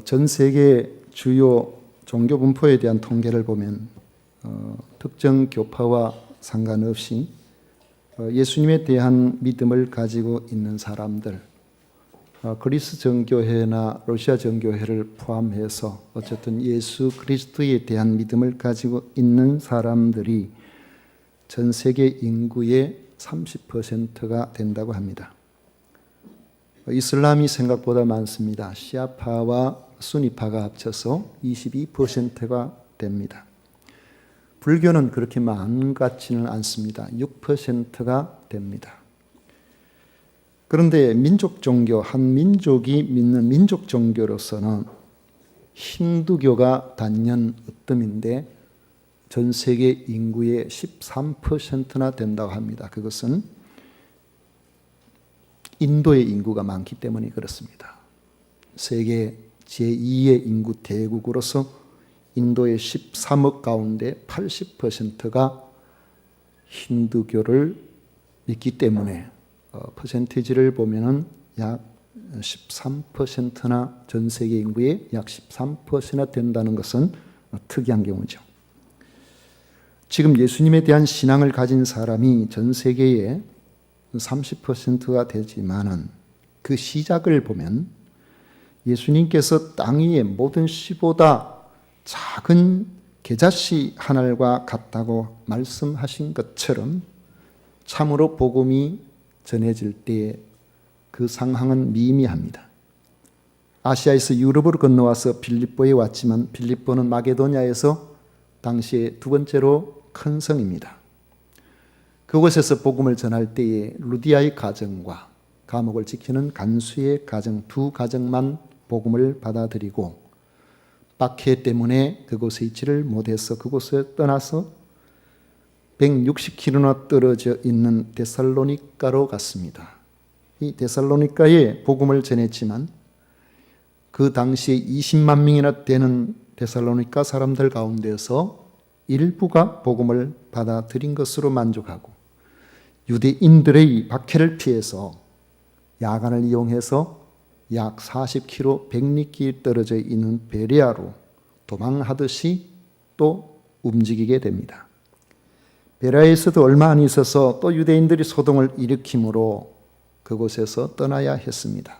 전 세계 주요 종교 분포에 대한 통계를 보면 특정 교파와 상관없이 예수님에 대한 믿음을 가지고 있는 사람들, 그리스 정교회나 러시아 정교회를 포함해서 어쨌든 예수 그리스도에 대한 믿음을 가지고 있는 사람들이 전 세계 인구의 30%가 된다고 합니다. 이슬람이 생각보다 많습니다. 시아파와 수니파가 합쳐서 22%가 됩니다. 불교는 그렇게 많은 것 같지는 않습니다. 6%가 됩니다. 그런데 민족 종교, 한 민족이 믿는 민족 종교로서는 힌두교가 단연 으뜸인데 전 세계 인구의 13%나 된다고 합니다. 그것은 인도의 인구가 많기 때문에 그렇습니다. 세계 제2의 인구 대국으로서 인도의 13억 가운데 80%가 힌두교를 믿기 때문에 퍼센티지를 보면은 약 13%나 전 세계 인구의 약 13%나 된다는 것은 특이한 경우죠. 지금 예수님에 대한 신앙을 가진 사람이 전 세계에 30%가 되지만은 그 시작을 보면 예수님께서 땅 위의 모든 씨보다 작은 겨자씨 한 알과 같다고 말씀하신 것처럼 참으로 복음이 전해질 때에 그 상황은 미미합니다. 아시아에서 유럽으로 건너와서 빌립보에 왔지만 빌립보는 마게도냐에서 당시에 두 번째로 큰 성입니다. 그곳에서 복음을 전할 때에 루디아의 가정과 감옥을 지키는 간수의 가정 두 가정만 복음을 받아들이고 박해 때문에 그곳에 있지를 못해서 그곳에 떠나서 160km나 떨어져 있는 데살로니가로 갔습니다. 이 데살로니가에 복음을 전했지만 그 당시에 20만 명이나 되는 데살로니가 사람들 가운데서 일부가 복음을 받아들인 것으로 만족하고 유대인들의 박해를 피해서 야간을 이용해서 약 40km 100리길 떨어져 있는 베레아로 도망하듯이 또 움직이게 됩니다. 베레아에서도 얼마 안 있어서 또 유대인들이 소동을 일으키므로 그곳에서 떠나야 했습니다.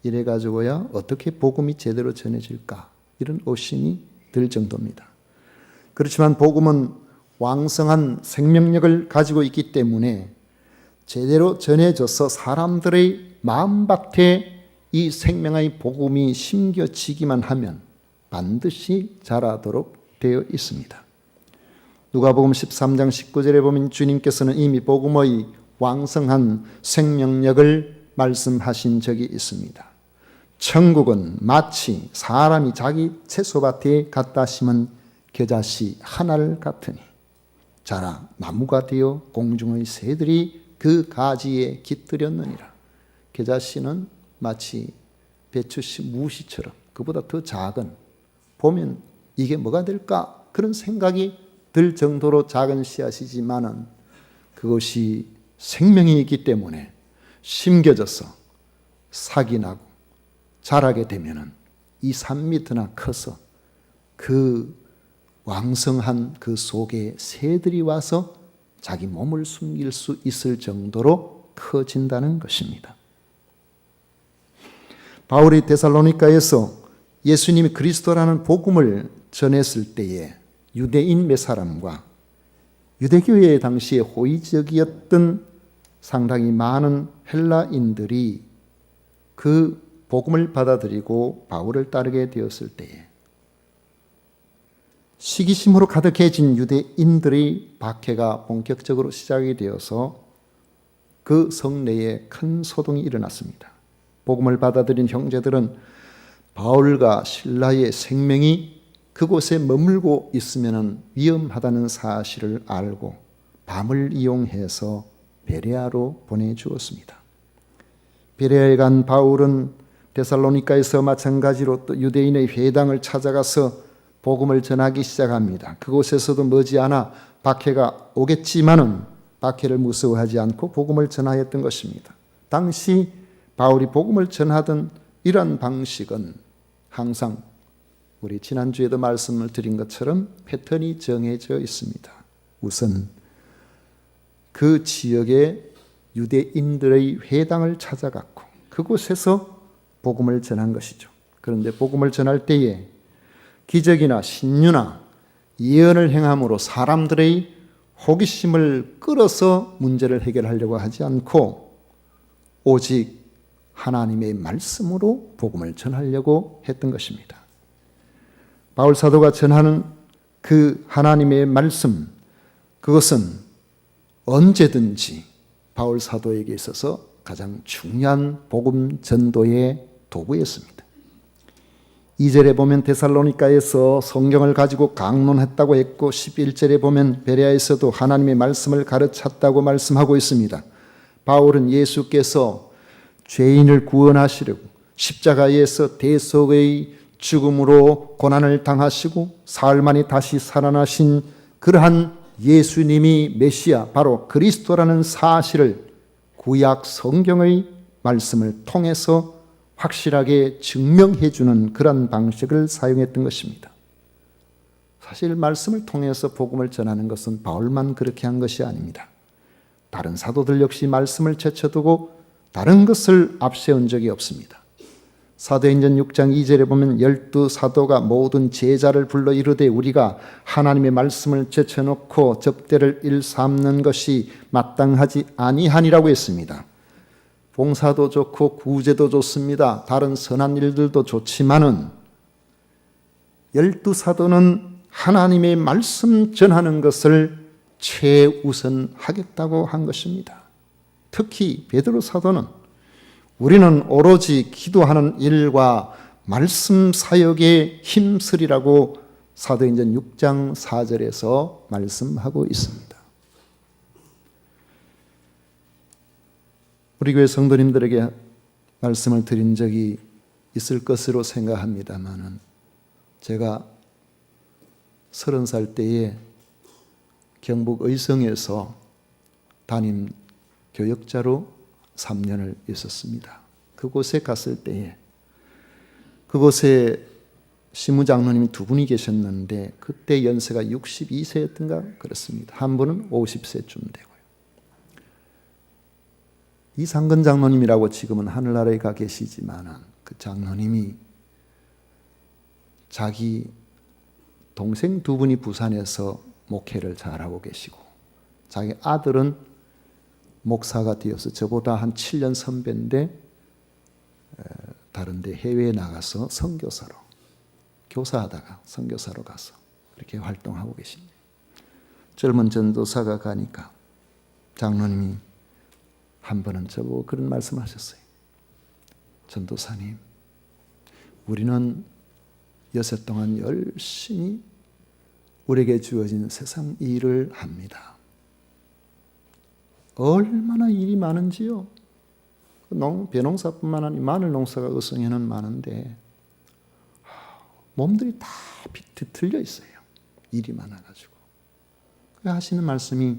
이래가지고야 어떻게 복음이 제대로 전해질까 이런 의심이 들 정도입니다. 그렇지만 복음은 왕성한 생명력을 가지고 있기 때문에 제대로 전해져서 사람들의 마음밭에 이 생명의 복음이 심겨지기만 하면 반드시 자라도록 되어 있습니다. 누가복음 13장 19절에 보면 주님께서는 이미 복음의 왕성한 생명력을 말씀하신 적이 있습니다. 천국은 마치 사람이 자기 채소밭에 갖다 심은 겨자씨 한 알 같으니 자라 나무가 되어 공중의 새들이 그 가지에 깃들였느니라. 겨자씨는 마치 배추씨, 무씨처럼 그보다 더 작은, 보면 이게 뭐가 될까 그런 생각이 들 정도로 작은 씨앗이지만은 그것이 생명이 있기 때문에 심겨져서 싹이 나고 자라게 되면은 2, 3m나 커서 그 왕성한 그 속에 새들이 와서 자기 몸을 숨길 수 있을 정도로 커진다는 것입니다. 바울이 데살로니가에서 예수님이 그리스도라는 복음을 전했을 때에 유대인 몇 사람과 유대교회 당시에 호의적이었던 상당히 많은 헬라인들이 그 복음을 받아들이고 바울을 따르게 되었을 때에 시기심으로 가득해진 유대인들의 박해가 본격적으로 시작이 되어서 그 성내에 큰 소동이 일어났습니다. 복음을 받아들인 형제들은 바울과 실라의 생명이 그곳에 머물고 있으면 위험하다는 사실을 알고 밤을 이용해서 베레아로 보내주었습니다. 베레아에 간 바울은 데살로니가에서 마찬가지로 또 유대인의 회당을 찾아가서 복음을 전하기 시작합니다. 그곳에서도 머지않아 박해가 오겠지만은 박해를 무서워하지 않고 복음을 전하였던 것입니다. 당시 바울이 복음을 전하던 이러한 방식은 항상 우리 지난주에도 말씀을 드린 것처럼 패턴이 정해져 있습니다. 우선 그 지역의 유대인들의 회당을 찾아갔고 그곳에서 복음을 전한 것이죠. 그런데 복음을 전할 때에 기적이나 신유나 예언을 행함으로 사람들의 호기심을 끌어서 문제를 해결하려고 하지 않고 오직 하나님의 말씀으로 복음을 전하려고 했던 것입니다. 바울 사도가 전하는 그 하나님의 말씀, 그것은 언제든지 바울 사도에게 있어서 가장 중요한 복음 전도의 도구였습니다. 2절에 보면 데살로니가에서 성경을 가지고 강론했다고 했고 11절에 보면 베레아에서도 하나님의 말씀을 가르쳤다고 말씀하고 있습니다. 바울은 예수께서 죄인을 구원하시려고 십자가에서 대속의 죽음으로 고난을 당하시고 사흘 만에 다시 살아나신 그러한 예수님이 메시아 바로 그리스도라는 사실을 구약 성경의 말씀을 통해서 확실하게 증명해 주는 그런 방식을 사용했던 것입니다. 사실 말씀을 통해서 복음을 전하는 것은 바울만 그렇게 한 것이 아닙니다. 다른 사도들 역시 말씀을 제쳐두고 다른 것을 앞세운 적이 없습니다. 사도행전 6장 2절에 보면 12사도가 모든 제자를 불러 이르되 우리가 하나님의 말씀을 제쳐놓고 접대를 일삼는 것이 마땅하지 아니하니라고 했습니다. 봉사도 좋고 구제도 좋습니다. 다른 선한 일들도 좋지만은 12사도는 하나님의 말씀 전하는 것을 최우선하겠다고 한 것입니다. 특히 베드로 사도는 우리는 오로지 기도하는 일과 말씀 사역에 힘쓰리라고 사도행전 6장 4절에서 말씀하고 있습니다. 우리 교회 성도님들에게 말씀을 드린 적이 있을 것으로 생각합니다만은 제가 30살 때에 경북 의성에서 담임 교역자로 3년을 있었습니다. 그곳에 갔을 때에 그곳에 시무장로님이 두 분이 계셨는데 그때 연세가 62세였던가 그렇습니다. 한 분은 50세쯤 되고요. 이상근 장로님이라고 지금은 하늘나라에 가 계시지만 그 장로님이 자기 동생 두 분이 부산에서 목회를 잘하고 계시고 자기 아들은 목사가 되어서 저보다 한 7년 선배인데 다른 데 해외에 나가서 선교사로 교사하다가 선교사로 가서 그렇게 활동하고 계십니다. 젊은 전도사가 가니까 장로님이 한 번은 저보고 그런 말씀을 하셨어요. 전도사님, 우리는 여섯 동안 열심히 우리에게 주어진 세상 일을 합니다. 얼마나 일이 많은지요. 벼농사뿐만 아니라 마늘 농사가 의성에는 많은데 몸들이 다 뒤틀려 있어요. 일이 많아가지고. 하시는 말씀이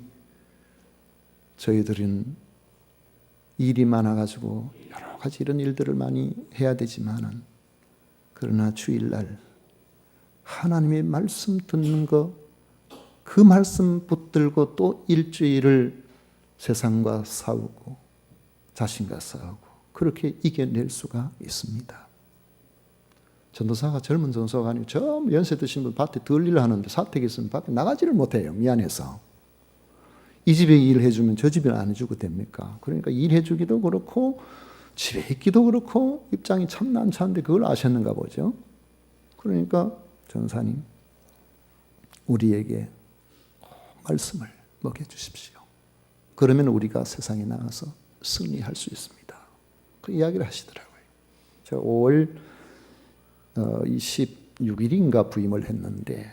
저희들은 일이 많아가지고 여러 가지 이런 일들을 많이 해야 되지만은 그러나 주일날 하나님의 말씀 듣는 거 그 말씀 붙들고 또 일주일을 세상과 싸우고 자신과 싸우고 그렇게 이겨낼 수가 있습니다. 전도사가 젊은 전도사가 아니고 저 연세 드신 분 밭에 덜 일을 하는데 사택이 있으면 밖에 나가지를 못해요. 미안해서. 이 집에 일해주면 저 집에 안 해주고 됩니까? 그러니까 일해주기도 그렇고 집에 있기도 그렇고 입장이 참 난처한데 그걸 아셨는가 보죠. 그러니까 전사님 우리에게 말씀을 먹여주십시오. 그러면 우리가 세상에 나가서 승리할 수 있습니다. 그 이야기를 하시더라고요. 제가 5월 26일인가 부임을 했는데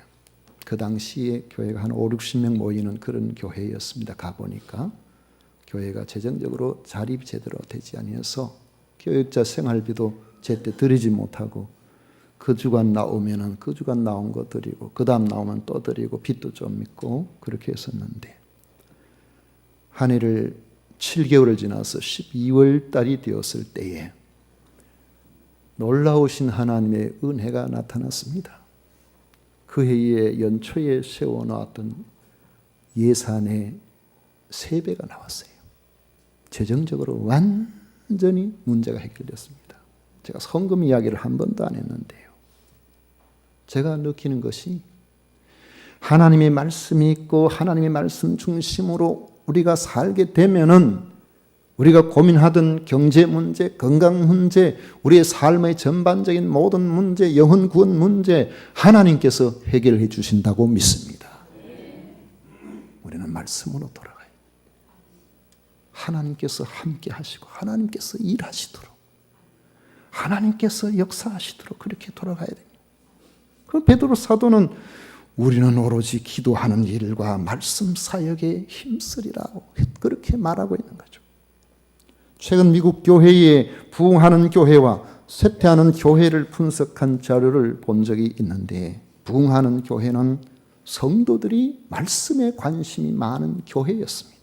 그 당시에 교회가 한 5, 60명 모이는 그런 교회였습니다. 가보니까 교회가 재정적으로 자립이 제대로 되지 아니어서 교육자 생활비도 제때 드리지 못하고 그 주간 나오면은 그 주간 나온 거 드리고 그 다음 나오면 또 드리고 빚도 좀 있고 그렇게 했었는데 한 해를 7개월을 지나서 12월 달이 되었을 때에 놀라우신 하나님의 은혜가 나타났습니다. 그 해에 연초에 세워놓았던 예산의 3배가 나왔어요. 재정적으로 완전히 문제가 해결됐습니다. 제가 성금 이야기를 한 번도 안 했는데요. 제가 느끼는 것이 하나님의 말씀이 있고 하나님의 말씀 중심으로 우리가 살게 되면은 우리가 고민하던 경제 문제, 건강 문제, 우리의 삶의 전반적인 모든 문제, 영혼 구원 문제 하나님께서 해결해 주신다고 믿습니다. 우리는 말씀으로 돌아가요. 하나님께서 함께 하시고 하나님께서 일하시도록 하나님께서 역사하시도록 그렇게 돌아가야 됩니다. 그 베드로 사도는 우리는 오로지 기도하는 일과 말씀 사역에 힘쓰리라고 그렇게 말하고 있는 거죠. 최근 미국 교회에 부흥하는 교회와 쇠퇴하는 교회를 분석한 자료를 본 적이 있는데 부흥하는 교회는 성도들이 말씀에 관심이 많은 교회였습니다.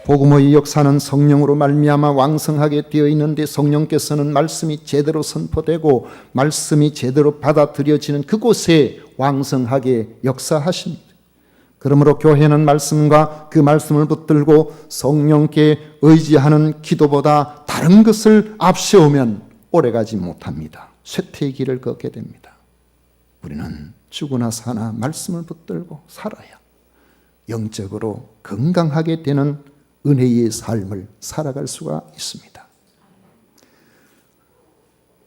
복음의 역사는 성령으로 말미암아 왕성하게 되어 있는데 성령께서는 말씀이 제대로 선포되고 말씀이 제대로 받아들여지는 그곳에 왕성하게 역사하십니다. 그러므로 교회는 말씀과 그 말씀을 붙들고 성령께 의지하는 기도보다 다른 것을 앞세우면 오래가지 못합니다. 쇠퇴의 길을 걷게 됩니다. 우리는 죽으나 사나 말씀을 붙들고 살아야 영적으로 건강하게 되는 은혜의 삶을 살아갈 수가 있습니다.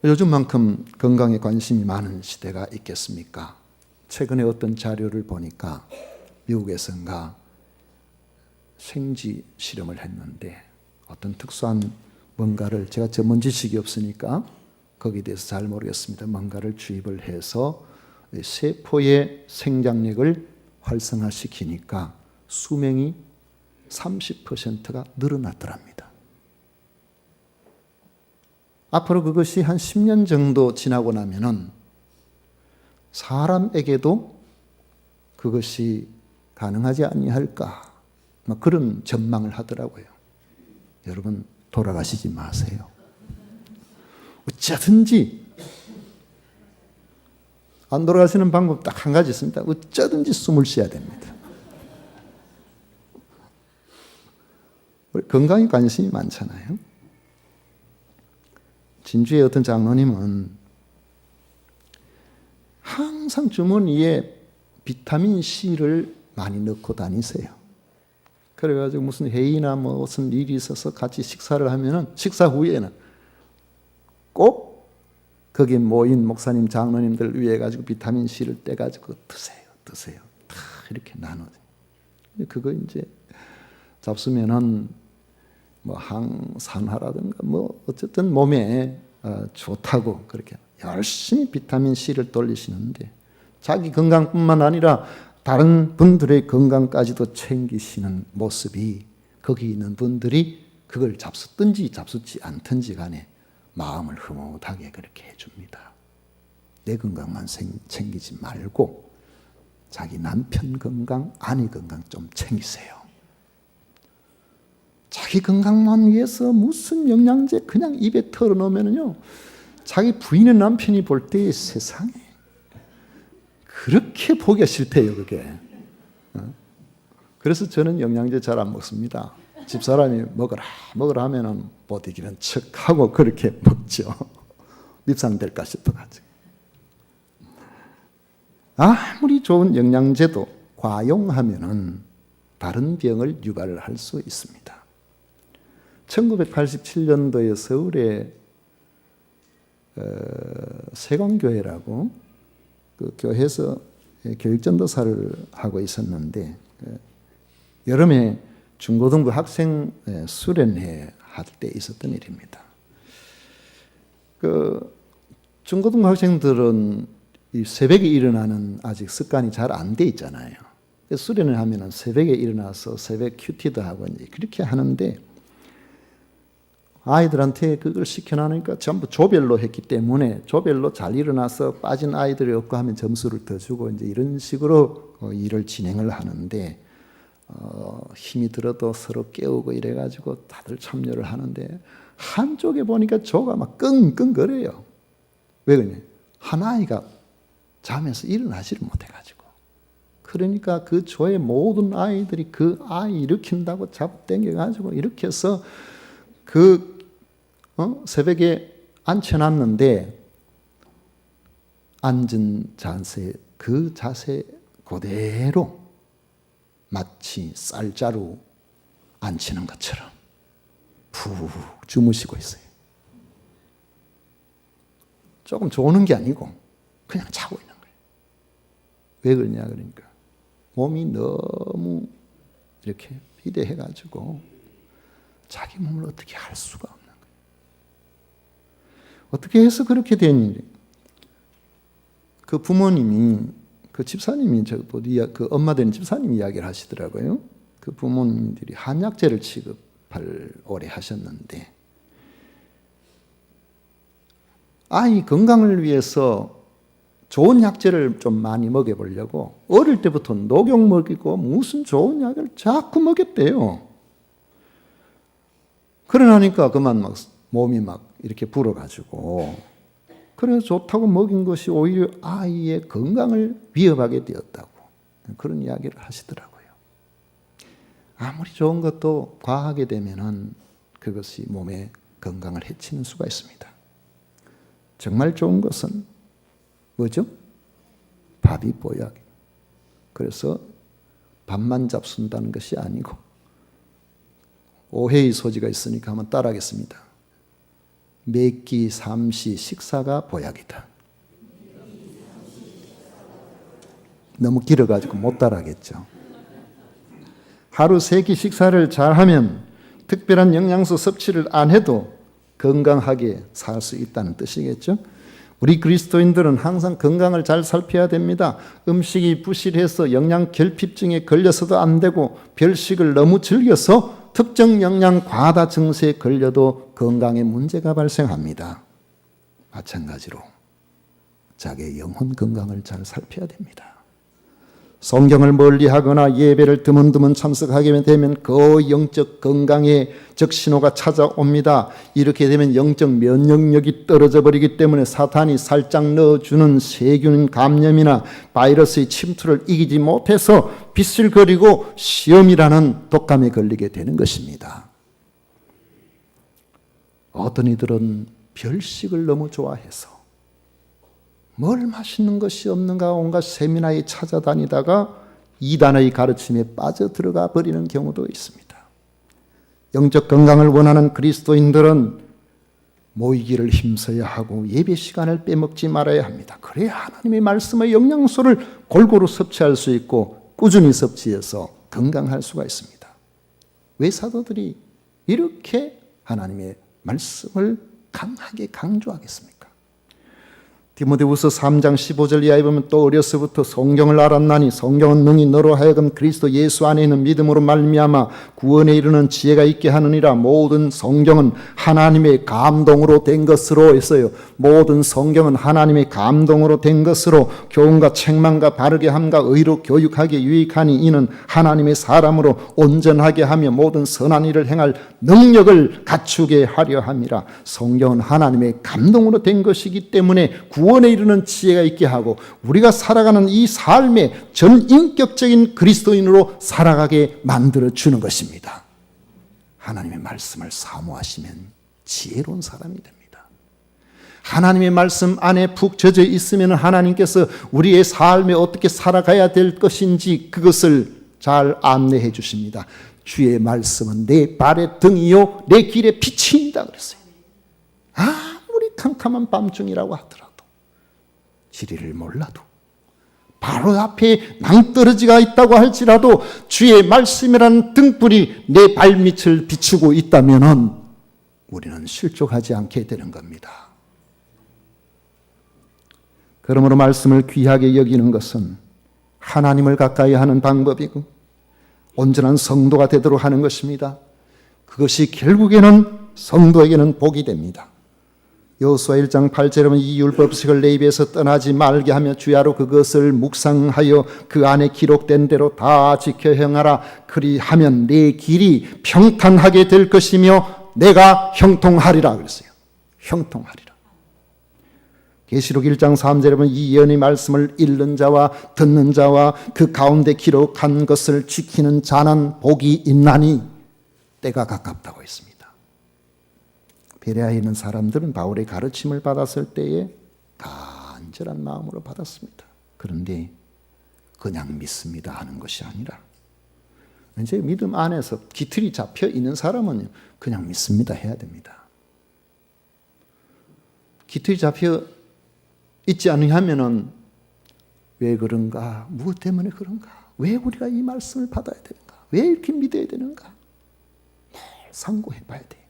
요즘만큼 건강에 관심이 많은 시대가 있겠습니까? 최근에 어떤 자료를 보니까 미국에선가 생쥐 실험을 했는데 어떤 특수한 뭔가를 제가 전문 지식이 없으니까 거기에 대해서 잘 모르겠습니다. 뭔가를 주입을 해서 세포의 생장력을 활성화시키니까 수명이 30%가 늘어났더랍니다. 앞으로 그것이 한 10년 정도 지나고 나면은 사람에게도 그것이 가능하지 아니할까 그런 전망을 하더라고요. 여러분 돌아가시지 마세요. 어쩌든지 안 돌아가시는 방법 딱 한 가지 있습니다. 어쩌든지 숨을 쉬어야 됩니다. 우리 건강에 관심이 많잖아요. 진주의 어떤 장로님은 항상 주머니에 비타민 C를 많이 넣고 다니세요. 그래가지고 무슨 회의나 무슨 일이 있어서 같이 식사를 하면은 식사 후에는 꼭 거기 모인 목사님, 장로님들 위해 가지고 비타민 C를 떼가지고 드세요. 다 이렇게 나눠요. 그거 이제 잡수면은 항산화라든가 어쨌든 몸에 좋다고 그렇게 열심히 비타민 C를 돌리시는데 자기 건강뿐만 아니라 다른 분들의 건강까지도 챙기시는 모습이 거기 있는 분들이 그걸 잡수든지 잡수지 않든지 간에 마음을 흐뭇하게 그렇게 해줍니다. 내 건강만 챙기지 말고 자기 남편 건강, 아내 건강 좀 챙기세요. 자기 건강만 위해서 무슨 영양제 그냥 입에 털어놓으면요 자기 부인의 남편이 볼 때 세상에 그렇게 보기가 싫대요, 그게. 그래서 저는 영양제 잘 안 먹습니다. 집사람이 먹으라 하면은 못 이기는 척하고 그렇게 먹죠. 밉상될까 싶어가지고. 아무리 좋은 영양제도 과용하면은 다른 병을 유발할 수 있습니다. 1987년도에 서울에 세광교회라고 그 교회에서 교육전도사를 하고 있었는데 여름에 중고등부 학생 수련회 할 때 있었던 일입니다. 그 중고등부 학생들은 이 새벽에 일어나는 아직 습관이 잘 안 돼 있잖아요. 수련을 하면은 새벽에 일어나서 새벽 큐티도 하고 이제 그렇게 하는데 아이들한테 그걸 시켜놓으니까 전부 조별로 했기 때문에 조별로 잘 일어나서 빠진 아이들이 없고 하면 점수를 더 주고 이제 이런 식으로 일을 진행을 하는데 힘이 들어도 서로 깨우고 이래가지고 다들 참여를 하는데 한쪽에 보니까 조가 막 끙끙거려요. 왜 그러냐? 한 아이가 잠에서 일어나지를 못해가지고. 그러니까 그 조의 모든 아이들이 그 아이 일으킨다고 잡당겨가지고 이렇게 해서 새벽에 앉혀놨는데 앉은 자세, 그 자세 그대로 마치 쌀자루 앉히는 것처럼 푹 주무시고 있어요. 조금 조는 게 아니고 그냥 자고 있는 거예요. 왜 그러냐 그러니까 몸이 너무 이렇게 비대해가지고 자기 몸을 어떻게 할 수가 없는 거예요. 어떻게 해서 그렇게 된 일이에요? 그 부모님이, 그 집사님이, 그 엄마 되는 집사님이 이야기를 하시더라고요. 그 부모님들이 한약재를 취급을 오래 하셨는데 아이 건강을 위해서 좋은 약재를 좀 많이 먹여보려고 어릴 때부터 녹용 먹이고 무슨 좋은 약을 자꾸 먹였대요. 그러나니까 그만 막 몸이 막 이렇게 불어가지고 그래서 좋다고 먹인 것이 오히려 아이의 건강을 위협하게 되었다고 그런 이야기를 하시더라고요. 아무리 좋은 것도 과하게 되면은 그것이 몸의 건강을 해치는 수가 있습니다. 정말 좋은 것은 뭐죠? 밥이 보약. 그래서 밥만 잡순다는 것이 아니고 오해의 소지가 있으니까 한번 따라하겠습니다. 몇 끼 삼시 식사가 보약이다. 너무 길어가지고 못 따라하겠죠. 하루 3끼 식사를 잘하면 특별한 영양소 섭취를 안 해도 건강하게 살 수 있다는 뜻이겠죠. 우리 그리스도인들은 항상 건강을 잘 살펴야 됩니다. 음식이 부실해서 영양 결핍증에 걸려서도 안 되고 별식을 너무 즐겨서 특정 영양 과다 증세에 걸려도 건강에 문제가 발생합니다. 마찬가지로 자기의 영혼 건강을 잘 살펴야 됩니다. 성경을 멀리하거나 예배를 드문드문 참석하게 되면 그 영적 건강에 적신호가 찾아옵니다. 이렇게 되면 영적 면역력이 떨어져 버리기 때문에 사탄이 살짝 넣어주는 세균 감염이나 바이러스의 침투를 이기지 못해서 비슬거리고 시험이라는 독감에 걸리게 되는 것입니다. 어떤 이들은 별식을 너무 좋아해서 뭘 맛있는 것이 없는가 온갖 세미나에 찾아다니다가 이단의 가르침에 빠져들어가 버리는 경우도 있습니다. 영적 건강을 원하는 그리스도인들은 모이기를 힘써야 하고 예배 시간을 빼먹지 말아야 합니다. 그래야 하나님의 말씀의 영양소를 골고루 섭취할 수 있고 꾸준히 섭취해서 건강할 수가 있습니다. 왜 사도들이 이렇게 하나님의 말씀을 강하게 강조하겠습니까? 디모데후서 3장 15절 이하에 보면 또 어려서부터 성경을 알았나니 성경은 능히 너로 하여금 그리스도 예수 안에 있는 믿음으로 말미암아 구원에 이르는 지혜가 있게 하느니라. 모든 성경은 하나님의 감동으로 된 것으로 했어요. 모든 성경은 하나님의 감동으로 된 것으로 교훈과 책망과 바르게 함과 의로 교육하기에 유익하니 이는 하나님의 사람으로 온전하게 하며 모든 선한 일을 행할 능력을 갖추게 하려 함이라. 성경은 하나님의 감동으로 된 것이기 때문에 구원에 이르는 지혜가 있게 하고 우리가 살아가는 이 삶의 전인격적인 그리스도인으로 살아가게 만들어주는 것입니다. 하나님의 말씀을 사모하시면 지혜로운 사람이 됩니다. 하나님의 말씀 안에 푹 젖어 있으면 하나님께서 우리의 삶에 어떻게 살아가야 될 것인지 그것을 잘 안내해 주십니다. 주의 말씀은 내 발의 등이요 내 길의 빛이다 그랬어요. 아무리 캄캄한 밤중이라고 하더라도 지리를 몰라도 바로 앞에 낭떠러지가 있다고 할지라도 주의 말씀이라는 등불이 내 발밑을 비추고 있다면 우리는 실족하지 않게 되는 겁니다. 그러므로 말씀을 귀하게 여기는 것은 하나님을 가까이 하는 방법이고 온전한 성도가 되도록 하는 것입니다. 그것이 결국에는 성도에게는 복이 됩니다. 여호수아 1장 8절에 보면 이 율법식을 내 입에서 떠나지 말게 하며 주야로 그것을 묵상하여 그 안에 기록된 대로 다 지켜 행하라. 그리하면 내 길이 평탄하게 될 것이며 내가 형통하리라 그랬어요. 형통하리라. 계시록 1장 3절에 보면 이 예언의 말씀을 읽는 자와 듣는 자와 그 가운데 기록한 것을 지키는 자는 복이 있나니 때가 가깝다고 했습니다. 베레아에 있는 사람들은 바울의 가르침을 받았을 때에 간절한 마음으로 받았습니다. 그런데 그냥 믿습니다 하는 것이 아니라 이제 믿음 안에서 기틀이 잡혀 있는 사람은 그냥 믿습니다 해야 됩니다. 기틀이 잡혀 있지 않으면은 왜 그런가? 무엇 때문에 그런가? 왜 우리가 이 말씀을 받아야 되는가? 왜 이렇게 믿어야 되는가? 늘 상고해 봐야 돼요.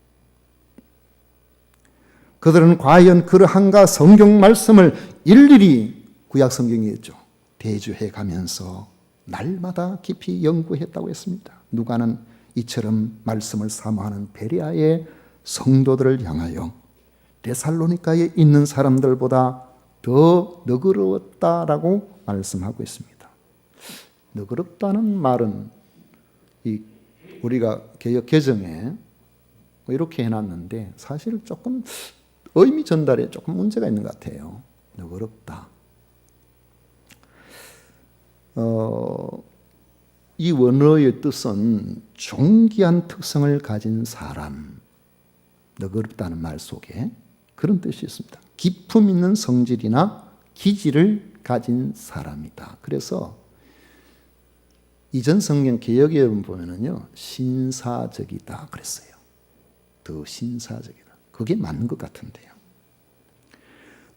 그들은 과연 그러한가 성경 말씀을 일일이 구약 성경이었죠. 대주해 가면서 날마다 깊이 연구했다고 했습니다. 누가는 이처럼 말씀을 사모하는 베레아의 성도들을 향하여 데살로니가에 있는 사람들보다 더 너그러웠다라고 말씀하고 있습니다. 너그럽다는 말은 우리가 개역 개정에 이렇게 해놨는데 사실 조금 의미 전달에 조금 문제가 있는 것 같아요. 너그럽다. 이 원어의 뜻은 존귀한 특성을 가진 사람, 너그럽다는 말 속에 그런 뜻이 있습니다. 기품 있는 성질이나 기질을 가진 사람이다. 그래서 이전 성경 개역에 보면은요, 신사적이다 그랬어요. 더 신사적이다. 그게 맞는 것 같은데요.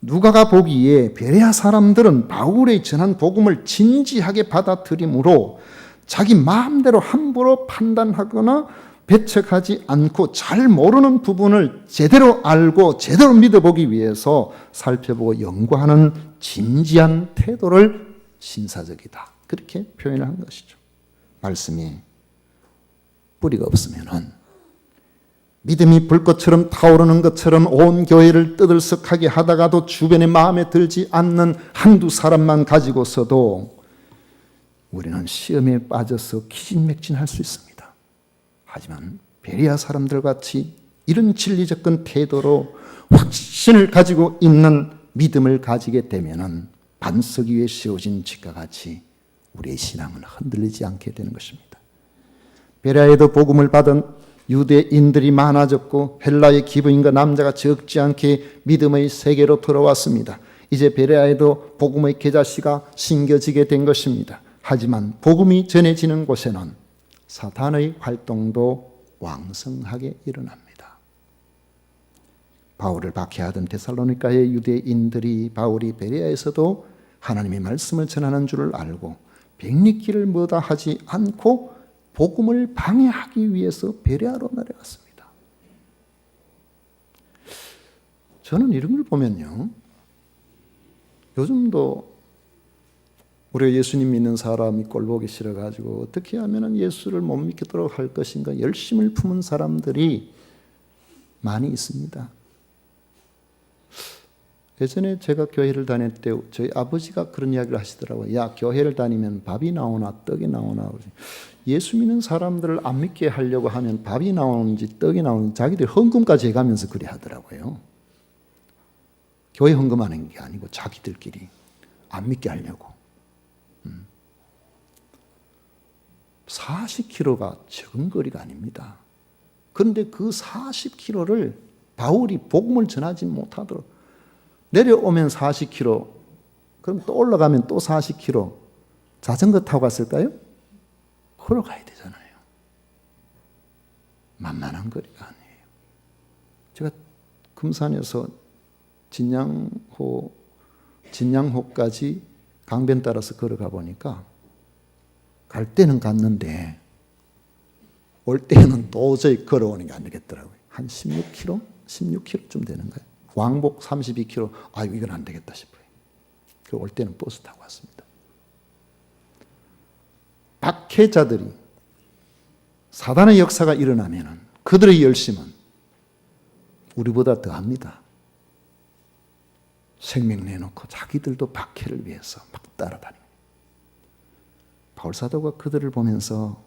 누가가 보기에 베레아 사람들은 바울의 전한 복음을 진지하게 받아들이므로 자기 마음대로 함부로 판단하거나 배척하지 않고 잘 모르는 부분을 제대로 알고 제대로 믿어보기 위해서 살펴보고 연구하는 진지한 태도를 신사적이다. 그렇게 표현을 한 것이죠. 말씀이 뿌리가 없으면은 믿음이 불꽃처럼 타오르는 것처럼 온 교회를 떠들썩하게 하다가도 주변의 마음에 들지 않는 한두 사람만 가지고서도 우리는 시험에 빠져서 기진맥진할 수 있습니다. 하지만 베레아 사람들 같이 이런 진리적인 태도로 확신을 가지고 있는 믿음을 가지게 되면은 반석 위에 세워진 집과 같이 우리의 신앙은 흔들리지 않게 되는 것입니다. 베레아에도 복음을 받은 유대인들이 많아졌고 헬라의 기브인과 남자가 적지 않게 믿음의 세계로 들어왔습니다. 이제 베레아에도 복음의 계자씨가 심겨지게 된 것입니다. 하지만 복음이 전해지는 곳에는 사탄의 활동도 왕성하게 일어납니다. 바울을 박해하던 데살로니가의 유대인들이 바울이 베레아에서도 하나님의 말씀을 전하는 줄을 알고 백리길을 머다하지 않고 복음을 방해하기 위해서 베레아로 내려갔습니다. 저는 이런 걸 보면요, 요즘도 우리가 예수님 믿는 사람이 꼴보기 싫어가지고 어떻게 하면 예수를 못 믿도록 할 것인가 열심을 품은 사람들이 많이 있습니다. 예전에 제가 교회를 다닐 때 저희 아버지가 그런 이야기를 하시더라고요. 야, 교회를 다니면 밥이 나오나 떡이 나오나. 예수 믿는 사람들을 안 믿게 하려고 하면 밥이 나오는지 떡이 나오는지 자기들 헌금까지 해가면서 그래 하더라고요. 교회 헌금하는 게 아니고 자기들끼리 안 믿게 하려고. 40km가 적은 거리가 아닙니다. 그런데 그 40km를 바울이 복음을 전하지 못하도록 내려오면 40km, 그럼 또 올라가면 또 40km. 자전거 타고 갔을까요? 걸어가야 되잖아요. 만만한 거리가 아니에요. 제가 금산에서 진양호까지 강변 따라서 걸어가 보니까 갈 때는 갔는데 올 때는 도저히 걸어오는 게 안 되겠더라고요. 한 16km? 16km쯤 되는 거예요. 왕복 32km. 아, 이건 안 되겠다 싶어요. 올 때는 버스 타고 왔습니다. 박해자들이 사단의 역사가 일어나면 그들의 열심은 우리보다 더합니다. 생명 내놓고 자기들도 박해를 위해서 막 따라다닙니다. 바울 사도가 그들을 보면서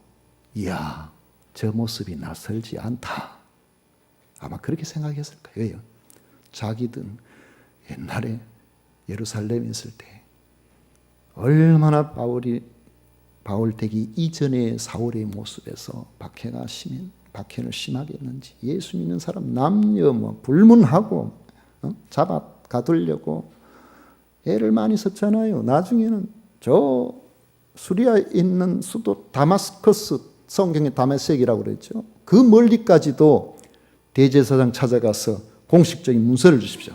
이야, 저 모습이 낯설지 않다. 아마 그렇게 생각했을 거예요. 자기든 옛날에 예루살렘에 있을 때 얼마나 바울 되기 이전의 사울의 모습에서 박해를 심하게 했는지, 예수 믿는 사람 남녀 불문하고 잡아 가두려고 애를 많이 썼잖아요. 나중에는 저 수리아에 있는 수도 다마스커스, 성경에 다메섹이라고 그랬죠. 그 멀리까지도 대제사장 찾아가서 공식적인 문서를 주십시오.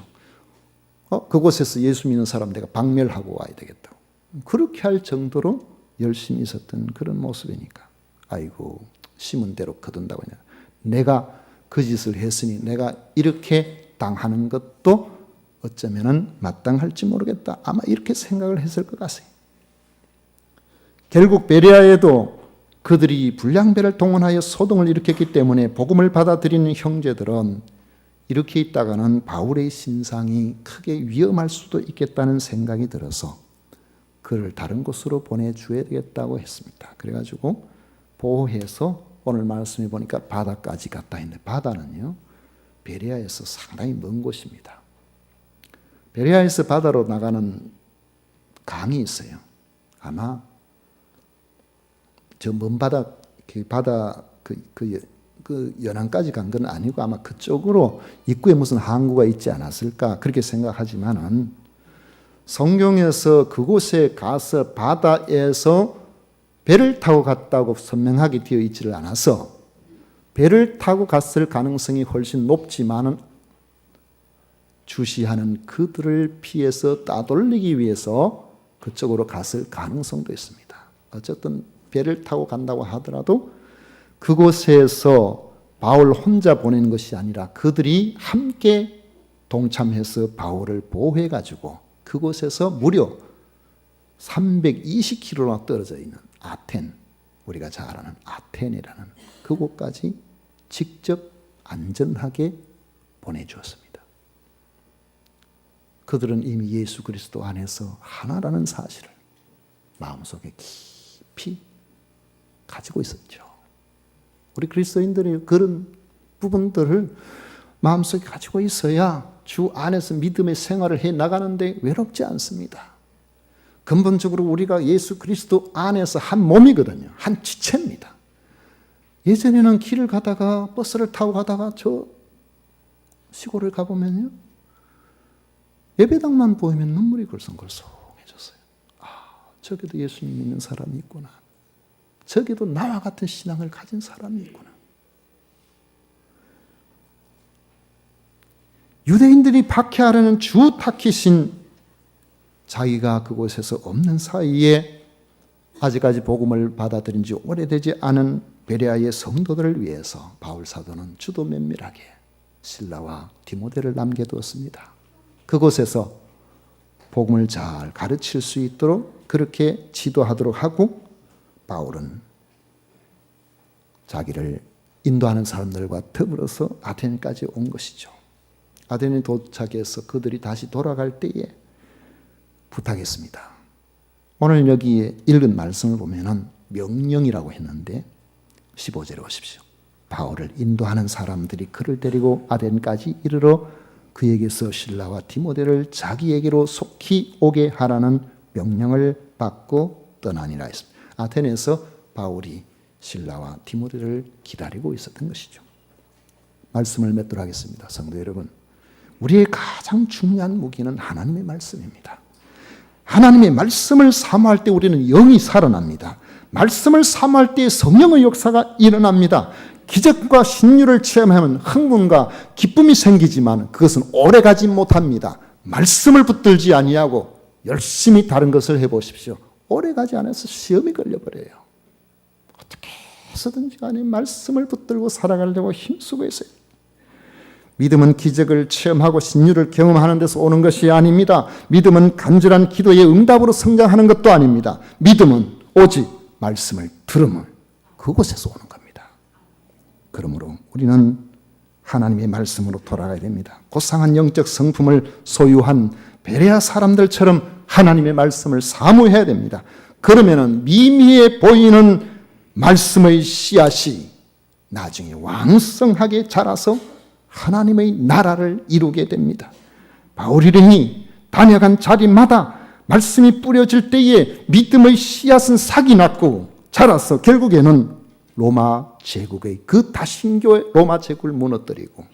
그곳에서 예수 믿는 사람 내가 박멸하고 와야 되겠다고. 그렇게 할 정도로 열심히 있었던 그런 모습이니까, 아이고 심은 대로 거둔다고 하냐. 내가 그 짓을 했으니 내가 이렇게 당하는 것도 어쩌면은 마땅할지 모르겠다. 아마 이렇게 생각을 했을 것 같아요. 결국 베레아에도 그들이 불량배를 동원하여 소동을 일으켰기 때문에 복음을 받아들이는 형제들은 이렇게 있다가는 바울의 신상이 크게 위험할 수도 있겠다는 생각이 들어서 그를 다른 곳으로 보내줘야 되겠다고 했습니다. 그래가지고 보호해서 오늘 말씀해 보니까 바다까지 갔다 했는데, 바다는요 베레아에서 상당히 먼 곳입니다. 베레아에서 바다로 나가는 강이 있어요. 아마 저 먼 바다, 그 연안까지 간 건 아니고 아마 그쪽으로 입구에 무슨 항구가 있지 않았을까 그렇게 생각하지만은, 성경에서 그곳에 가서 바다에서 배를 타고 갔다고 선명하게 되어 있지를 않아서 배를 타고 갔을 가능성이 훨씬 높지만은 주시하는 그들을 피해서 따돌리기 위해서 그쪽으로 갔을 가능성도 있습니다. 어쨌든 배를 타고 간다고 하더라도 그곳에서 바울 혼자 보낸 것이 아니라 그들이 함께 동참해서 바울을 보호해 가지고 그곳에서 무려 320km나 떨어져 있는 아텐, 우리가 잘 아는 아텐이라는 그곳까지 직접 안전하게 보내주었습니다. 그들은 이미 예수 그리스도 안에서 하나라는 사실을 마음속에 깊이 가지고 있었죠. 우리 그리스도인들이 그런 부분들을 마음속에 가지고 있어야 주 안에서 믿음의 생활을 해 나가는데 외롭지 않습니다. 근본적으로 우리가 예수 그리스도 안에서 한 몸이거든요. 한 지체입니다. 예전에는 길을 가다가 버스를 타고 가다가 저 시골을 가보면요, 예배당만 보이면 눈물이 걸썽걸썽해졌어요. 저기도 예수님 믿는 사람이 있구나. 저기도 나와 같은 신앙을 가진 사람이 있구나. 유대인들이 박해하려는 주 타깃인 자기가 그곳에서 없는 사이에 아직까지 복음을 받아들인 지 오래되지 않은 베레아의 성도들을 위해서 바울 사도는 주도 면밀하게 실라와 디모데를 남겨두었습니다. 그곳에서 복음을 잘 가르칠 수 있도록 그렇게 지도하도록 하고, 바울은 자기를 인도하는 사람들과 더불어서 아테네까지 온 것이죠. 아테네 도착해서 그들이 다시 돌아갈 때에 부탁했습니다. 오늘 여기 읽은 말씀을 보면은 명령이라고 했는데 15절에 오십시오. 바울을 인도하는 사람들이 그를 데리고 아덴까지 이르러 그에게서 실라와 디모데를 자기에게로 속히 오게 하라는 명령을 받고 떠나니라 했습니다. 아테네에서 바울이 실라와 디모데를 기다리고 있었던 것이죠. 말씀을 맺도록 하겠습니다. 성도 여러분, 우리의 가장 중요한 무기는 하나님의 말씀입니다. 하나님의 말씀을 사모할 때 우리는 영이 살아납니다. 말씀을 사모할 때 성령의 역사가 일어납니다. 기적과 신유를 체험하면 흥분과 기쁨이 생기지만 그것은 오래가지 못합니다. 말씀을 붙들지 아니하고 열심히 다른 것을 해보십시오. 오래가지 않아서 시험이 걸려버려요. 어떻게 해서든지 간에 말씀을 붙들고 살아가려고 힘쓰고 있어요. 믿음은 기적을 체험하고 신유를 경험하는 데서 오는 것이 아닙니다. 믿음은 간절한 기도의 응답으로 성장하는 것도 아닙니다. 믿음은 오직 말씀을 들으면 그곳에서 오는 겁니다. 그러므로 우리는 하나님의 말씀으로 돌아가야 됩니다. 고상한 영적 성품을 소유한 베레아 사람들처럼 하나님의 말씀을 사모해야 됩니다. 그러면은 미미해 보이는 말씀의 씨앗이 나중에 왕성하게 자라서 하나님의 나라를 이루게 됩니다. 바울 일행이 다녀간 자리마다 말씀이 뿌려질 때에 믿음의 씨앗은 싹이 났고 자라서 결국에는 로마 제국의 그 다신교의 로마 제국을 무너뜨리고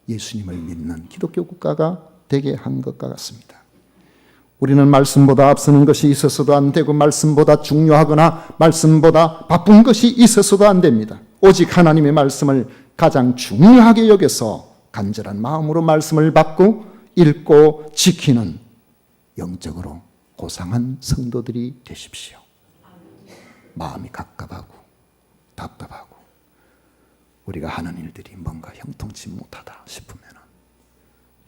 예수님을 믿는 기독교 국가가 되게 한 것과 같습니다. 우리는 말씀보다 앞서는 것이 있어서도 안 되고 말씀보다 중요하거나 말씀보다 바쁜 것이 있어서도 안 됩니다. 오직 하나님의 말씀을 가장 중요하게 여겨서 간절한 마음으로 말씀을 받고 읽고 지키는 영적으로 고상한 성도들이 되십시오. 마음이 갑갑하고 답답하고 우리가 하는 일들이 뭔가 형통치 못하다 싶으면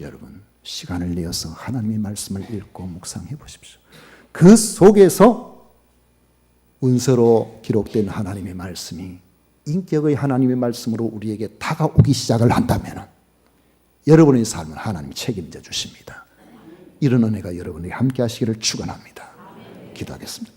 여러분 시간을 내어서 하나님의 말씀을 읽고 묵상해 보십시오. 그 속에서 문서로 기록된 하나님의 말씀이 인격의 하나님의 말씀으로 우리에게 다가오기 시작을 한다면 여러분의 삶을 하나님이 책임져 주십니다. 이런 은혜가 여러분에게 함께 하시기를 축원합니다. 기도하겠습니다.